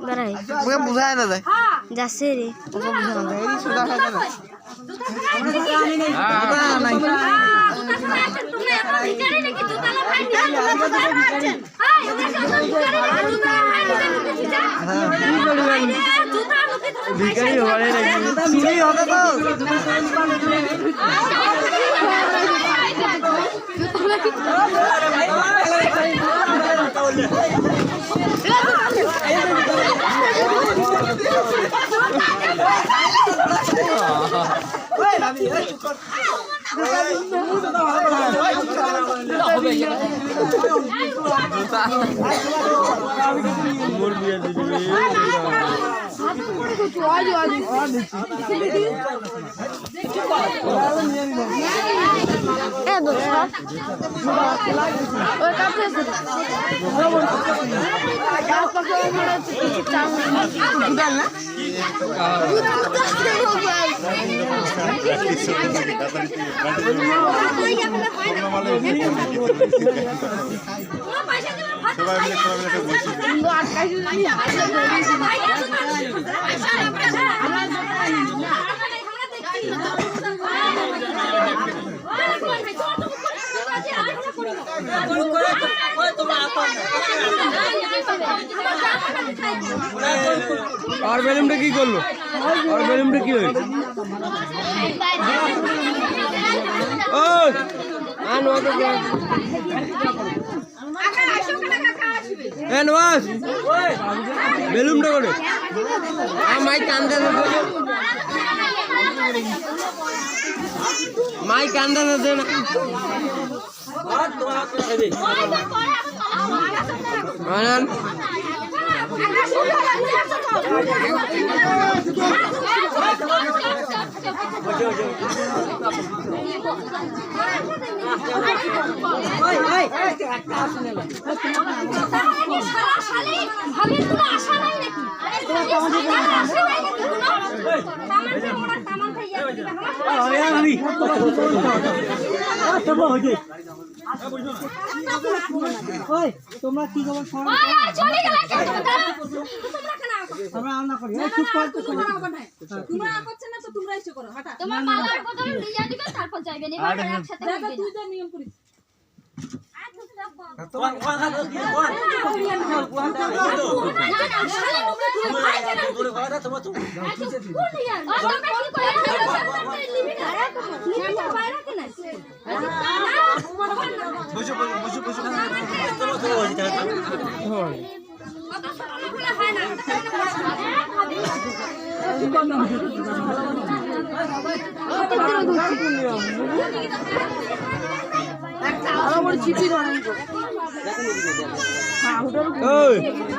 দাঁড়াই মুখে বুঝায় না যায় যাচ্ছে রে ওকে বুঝানো যায় এই সুদা খায় না ভিখারি হওয়ারে চুরি হবে তো और বেলুনটা কি করলো আর বেলুনটা কি হইল ওই আনো তো এ নওয়াজ বেলুনটা করে মাই কান্দা দে মাই কান্দা দে না আনন তোমরা কি খবর আমরা রান্না করি চুপ কর তো তোমরা করছ না তো তোমরা এসে করো হঠাৎ তোমার মালার বদলে নিয়ে দিবে তারপর যাইবেন এবার একসাথে যাবে তুই তো নিয়ম করিস তোমার কোন খালো কি কোন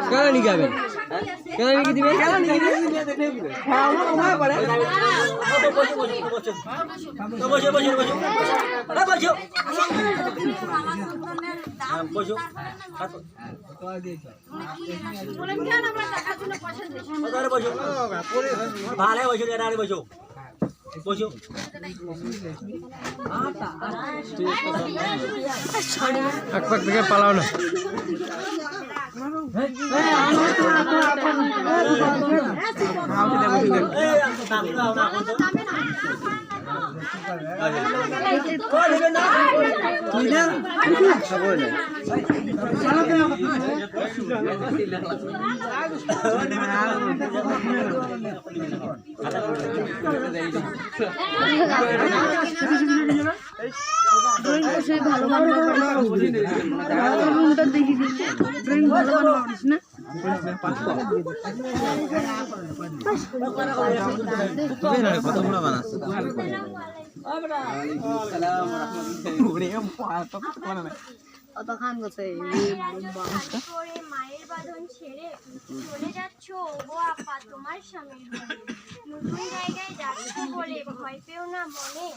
কেন নিকাবেন কেন নিকে দিবে কেন নিকে দিবে হ্যাঁ ওমা করে বসো বসো বসো বসো বসো বলেন কেন আমরা টাকার জন্য পয়সা দিই আরে বসো ভালো বসো এরারে বসো বসো এক পাক থেকে পালাও না ভালো দেখি ভালো না মায়ের বাঁধন ছেড়ে চলে যাচ্ছ ও আপা তোমার স্বামীর ঘরে নতুন জায়গায় যাচ্ছ বলে ভয় পেও না মনে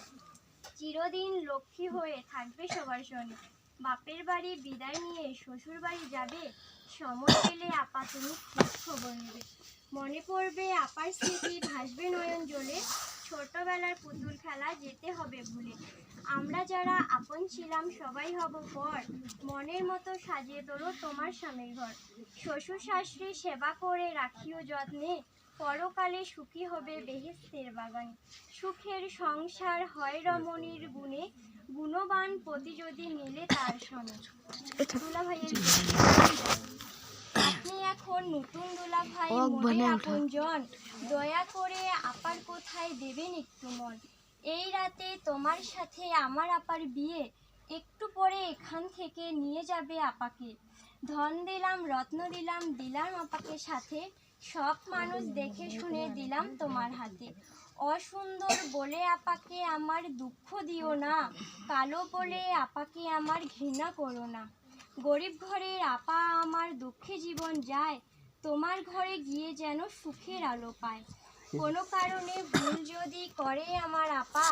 চিরদিন লক্ষ্মী হয়ে থাকবে সবার সঙ্গে বাপের বাড়ি বিদায় নিয়ে শ্বশুর বাড়ি যাবে সময় পেলে আপা তুমি খোঁজ খবর নেবে মনে পড়বে আপার স্মৃতি ভাসবে নয়ন জলে ছোটবেলার পুতুল খেলা যেতে হবে ভুলে আমরা যারা আপন ছিলাম সবাই হব পর, মনের মতো সাজিয়ে তোলো তোমার স্বামীর ঘর। শ্বশুর শাশুড়ি সেবা করে রাখিও যত্নে, পরকালে সুখী হবে বেহেশতের বাগান। সুখের সংসার হয় রমণীর গুণে, গুণবান পতি যদি মিলে তার সঙ্গে। দুলা ভাইয়ের আপনি এখন নতুন দুলা ভাই মনে আপনজন, দয়া করে আপার কোথায় দেবেন একটু মন। এই রাতে তোমার সাথে আমার আপার বিয়ে, একটু পরে এখান থেকে নিয়ে যাবে আপাকে। ধন দিলাম রত্ন দিলাম, দিলাম আপাকে সাথে, সব মানুষ দেখে শুনে দিলাম তোমার হাতে। অসুন্দর বলে আপাকে আমার দুঃখ দিও না, কালো বলে আপাকে আমার ঘৃণা করো না। গরিব ঘরের আপা আমার দুঃখে জীবন যায়, তোমার ঘরে গিয়ে যেন সুখের আলো পায়। কোনো কারণে ভুল যদি করে আমার আপা,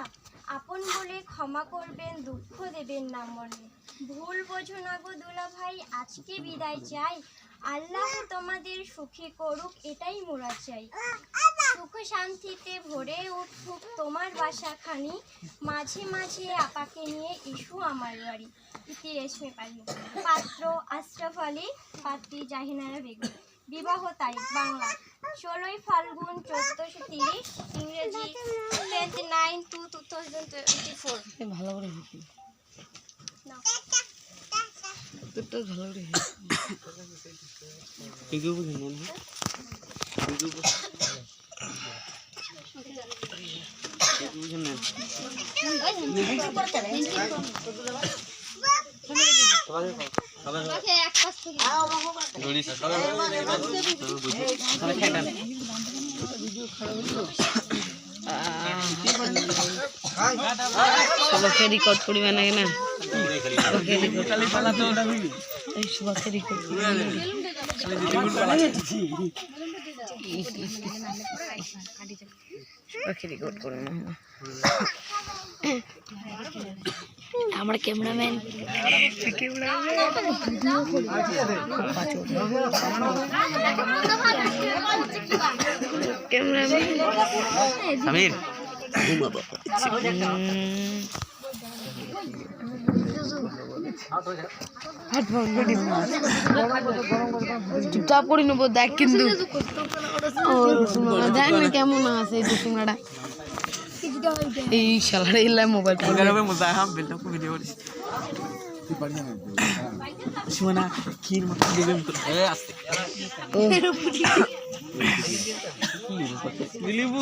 আপন বলে ক্ষমা করবেন, দুঃখ দেবেন না মনে। ভুল বোঝো না গো দুলা ভাই, আজকে বিদায় চাই। আল্লাহ তোমাদের সুখী করুক, এটাই মোরা চাই। সুখ শান্তিতে ভরে উঠুক তোমার বাসাখানি, মাঝে মাঝে আপাকে নিয়ে এসো আমার বাড়ি। ইতি রেশমে পালি। পাত্র আশরাফ আলী, পাত্রী জাহিনারা বেগম। বিবাহ তারিখ বাংলা 16 ফাল্গুন 1430, ইংরেজি 29/2/2024। ভালো করে নাও। তোরটা ভালো করে সবাইকে রেকর্ড করিবে না কেনা সবাইকে রেকর্ড রেকর্ড করে না আমার ক্যামেরাম্যান চুপচাপ করে নেবো দেখ কিন্তু দেখ না কেমন আছে তোমরা এই শালারে ইল্লাই মোবাইল ভিডিও করিস সুমনা ক্ষীর মতো দিলিবু